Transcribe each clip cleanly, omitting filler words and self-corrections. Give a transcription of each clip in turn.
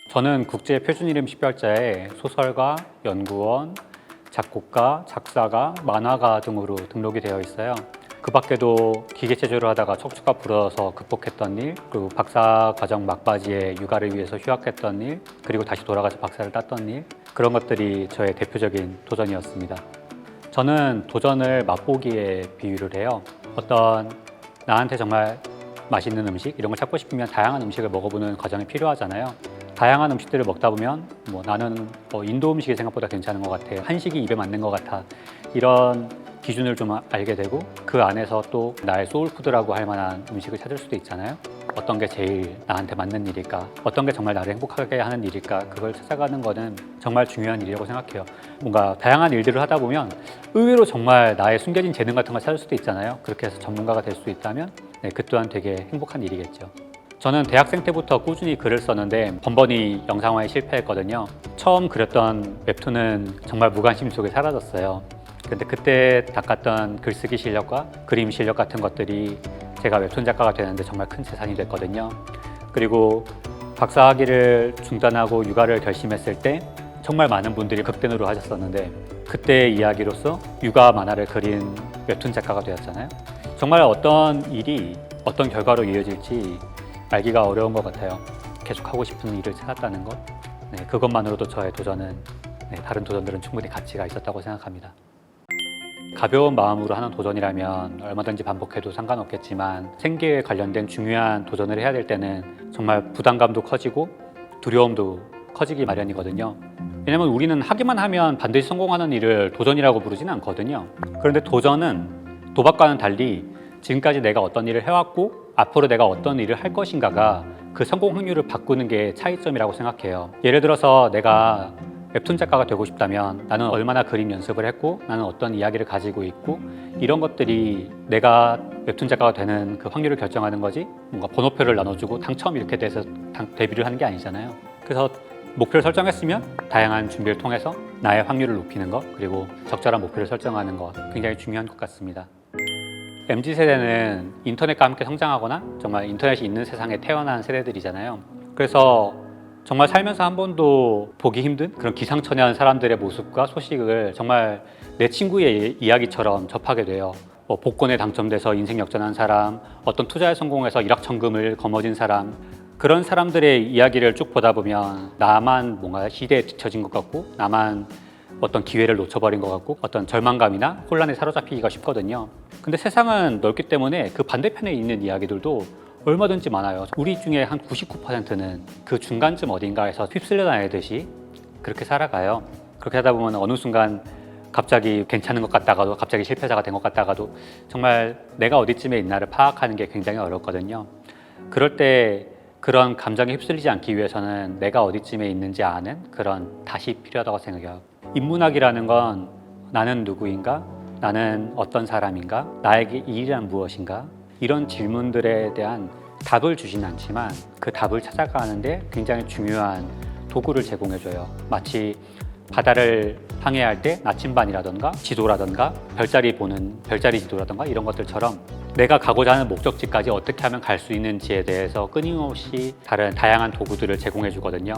저는 국제표준이름 10별자에 소설가, 연구원, 작곡가, 작사가, 만화가 등으로 등록이 되어 있어요. 그 밖에도 기계체조를 하다가 척추가 부러져서 극복했던 일, 그리고 박사 과정 막바지에 육아를 위해서 휴학했던 일, 그리고 다시 돌아가서 박사를 땄던 일, 그런 것들이 저의 대표적인 도전이었습니다. 저는 도전을 맛보기에 비유를 해요. 어떤 나한테 정말 맛있는 음식, 이런 걸 찾고 싶으면 다양한 음식을 먹어보는 과정이 필요하잖아요. 다양한 음식들을 먹다 보면 나는 인도 음식이 생각보다 괜찮은 것 같아, 한식이 입에 맞는 것 같아, 이런 기준을 좀 알게 되고 그 안에서 또 나의 소울푸드라고 할 만한 음식을 찾을 수도 있잖아요. 어떤 게 제일 나한테 맞는 일일까, 어떤 게 정말 나를 행복하게 하는 일일까, 그걸 찾아가는 거는 정말 중요한 일이라고 생각해요. 뭔가 다양한 일들을 하다 보면 의외로 정말 나의 숨겨진 재능 같은 걸 찾을 수도 있잖아요. 그렇게 해서 전문가가 될 수 있다면 그 또한 되게 행복한 일이겠죠. 저는 대학생 때부터 꾸준히 글을 썼는데 번번이 영상화에 실패했거든요. 처음 그렸던 웹툰은 정말 무관심 속에 사라졌어요. 근데 그때 닦았던 글쓰기 실력과 그림 실력 같은 것들이 제가 웹툰 작가가 되는데 정말 큰 재산이 됐거든요. 그리고 박사학위를 중단하고 육아를 결심했을 때 정말 많은 분들이 극대노를 하셨었는데 그때의 이야기로서 육아 만화를 그린 웹툰 작가가 되었잖아요. 정말 어떤 일이 어떤 결과로 이어질지 알기가 어려운 것 같아요. 계속 하고 싶은 일을 찾았다는 것, 그것만으로도 저의 도전은 다른 도전들은 충분히 가치가 있었다고 생각합니다. 가벼운 마음으로 하는 도전이라면 얼마든지 반복해도 상관없겠지만 생계에 관련된 중요한 도전을 해야 될 때는 정말 부담감도 커지고 두려움도 커지기 마련이거든요. 왜냐면 우리는 하기만 하면 반드시 성공하는 일을 도전이라고 부르지는 않거든요. 그런데 도전은 도박과는 달리 지금까지 내가 어떤 일을 해왔고 앞으로 내가 어떤 일을 할 것인가가 그 성공 확률을 바꾸는 게 차이점이라고 생각해요. 예를 들어서 내가 웹툰 작가가 되고 싶다면 나는 얼마나 그림 연습을 했고 나는 어떤 이야기를 가지고 있고 이런 것들이 내가 웹툰 작가가 되는 그 확률을 결정하는 거지 뭔가 번호표를 나눠주고 당첨 이렇게 돼서 데뷔를 하는 게 아니잖아요. 그래서 목표를 설정했으면 다양한 준비를 통해서 나의 확률을 높이는 것, 그리고 적절한 목표를 설정하는 것 굉장히 중요한 것 같습니다. MZ세대는 인터넷과 함께 성장하거나 정말 인터넷이 있는 세상에 태어난 세대들이잖아요. 그래서 정말 살면서 한 번도 보기 힘든 그런 기상천외한 사람들의 모습과 소식을 정말 내 친구의 이야기처럼 접하게 돼요. 복권에 당첨돼서 인생 역전한 사람, 어떤 투자에 성공해서 일확천금을 거머쥔 사람, 그런 사람들의 이야기를 쭉 보다 보면 나만 뭔가 시대에 뒤처진 것 같고 나만 어떤 기회를 놓쳐버린 것 같고 어떤 절망감이나 혼란에 사로잡히기가 쉽거든요. 근데 세상은 넓기 때문에 그 반대편에 있는 이야기들도 얼마든지 많아요. 우리 중에 한 99%는 그 중간쯤 어딘가에서 휩쓸려 다니듯이 그렇게 살아가요. 그렇게 하다 보면 어느 순간 갑자기 괜찮은 것 같다가도 갑자기 실패자가 된 것 같다가도 정말 내가 어디쯤에 있나를 파악하는 게 굉장히 어렵거든요. 그럴 때 그런 감정에 휩쓸리지 않기 위해서는 내가 어디쯤에 있는지 아는 그런 닷이 필요하다고 생각해요. 인문학이라는 건 나는 누구인가? 나는 어떤 사람인가? 나에게 일이란 무엇인가? 이런 질문들에 대한 답을 주진 않지만 그 답을 찾아가는데 굉장히 중요한 도구를 제공해줘요. 마치 바다를 항해할 때 나침반이라던가 지도라던가 별자리 보는 별자리 지도라던가 이런 것들처럼 내가 가고자 하는 목적지까지 어떻게 하면 갈 수 있는지에 대해서 끊임없이 다양한 도구들을 제공해 주거든요.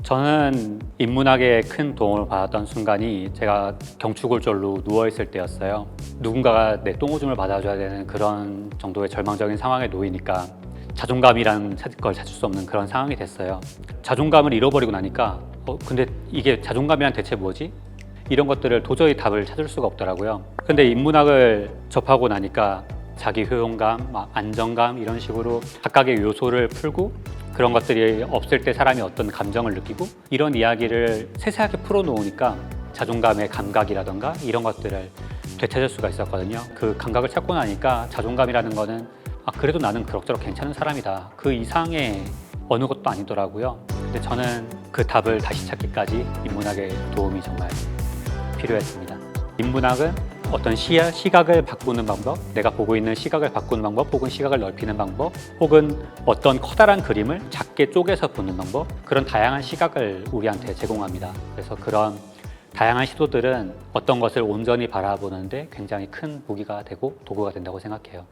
저는 인문학에 큰 도움을 받았던 순간이 제가 경추골절로 누워있을 때였어요. 누군가가 내 똥오줌을 받아줘야 되는 그런 정도의 절망적인 상황에 놓이니까 자존감이라는 걸 찾을 수 없는 그런 상황이 됐어요. 자존감을 잃어버리고 나니까 근데 이게 자존감이란 대체 뭐지? 이런 것들을 도저히 답을 찾을 수가 없더라고요. 근데 인문학을 접하고 나니까 자기 효용감, 안정감 이런 식으로 각각의 요소를 풀고 그런 것들이 없을 때 사람이 어떤 감정을 느끼고 이런 이야기를 세세하게 풀어놓으니까 자존감의 감각이라던가 이런 것들을 되찾을 수가 있었거든요. 그 감각을 찾고 나니까 자존감이라는 거는 그래도 나는 그럭저럭 괜찮은 사람이다. 그 이상의 어느 것도 아니더라고요. 근데 저는 그 답을 다시 찾기까지 인문학의 도움이 정말 필요했습니다. 인문학은 어떤 시각을 바꾸는 방법, 내가 보고 있는 시각을 바꾸는 방법, 혹은 시각을 넓히는 방법, 혹은 어떤 커다란 그림을 작게 쪼개서 보는 방법, 그런 다양한 시각을 우리한테 제공합니다. 그래서 그런 다양한 시도들은 어떤 것을 온전히 바라보는데 굉장히 큰 무기가 되고 도구가 된다고 생각해요.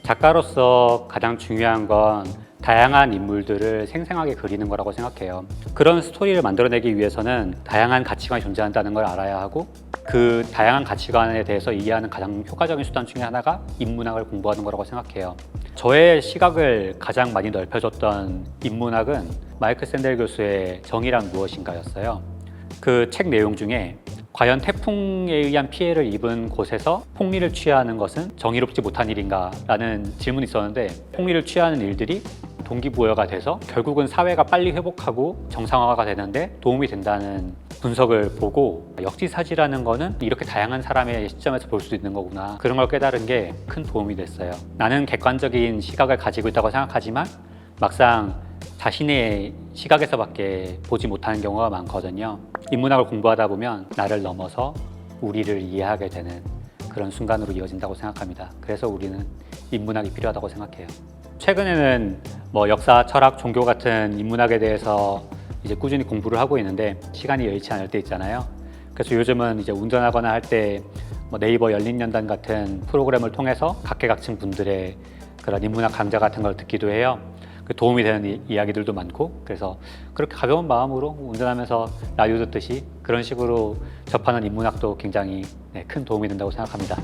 작가로서 가장 중요한 건 다양한 인물들을 생생하게 그리는 거라고 생각해요. 그런 스토리를 만들어내기 위해서는 다양한 가치관이 존재한다는 걸 알아야 하고 그 다양한 가치관에 대해서 이해하는 가장 효과적인 수단 중에 하나가 인문학을 공부하는 거라고 생각해요. 저의 시각을 가장 많이 넓혀줬던 인문학은 마이클 샌델 교수의 정의란 무엇인가였어요. 그 책 내용 중에 과연 태풍에 의한 피해를 입은 곳에서 폭리를 취하는 것은 정의롭지 못한 일인가? 라는 질문이 있었는데 폭리를 취하는 일들이 동기부여가 돼서 결국은 사회가 빨리 회복하고 정상화가 되는데 도움이 된다는 분석을 보고 역지사지라는 거는 이렇게 다양한 사람의 시점에서 볼 수 있는 거구나, 그런 걸 깨달은 게 큰 도움이 됐어요. 나는 객관적인 시각을 가지고 있다고 생각하지만 막상 자신의 시각에서밖에 보지 못하는 경우가 많거든요. 인문학을 공부하다 보면 나를 넘어서 우리를 이해하게 되는 그런 순간으로 이어진다고 생각합니다. 그래서 우리는 인문학이 필요하다고 생각해요. 최근에는 역사, 철학, 종교 같은 인문학에 대해서 이제 꾸준히 공부를 하고 있는데 시간이 여의치 않을 때 있잖아요. 그래서 요즘은 이제 운전하거나 할 때 네이버 열린연단 같은 프로그램을 통해서 각계각층 분들의 그런 인문학 강좌 같은 걸 듣기도 해요. 도움이 되는 이야기들도 많고, 그래서 그렇게 가벼운 마음으로 운전하면서 라디오 듣듯이 그런 식으로 접하는 인문학도 굉장히 큰 도움이 된다고 생각합니다.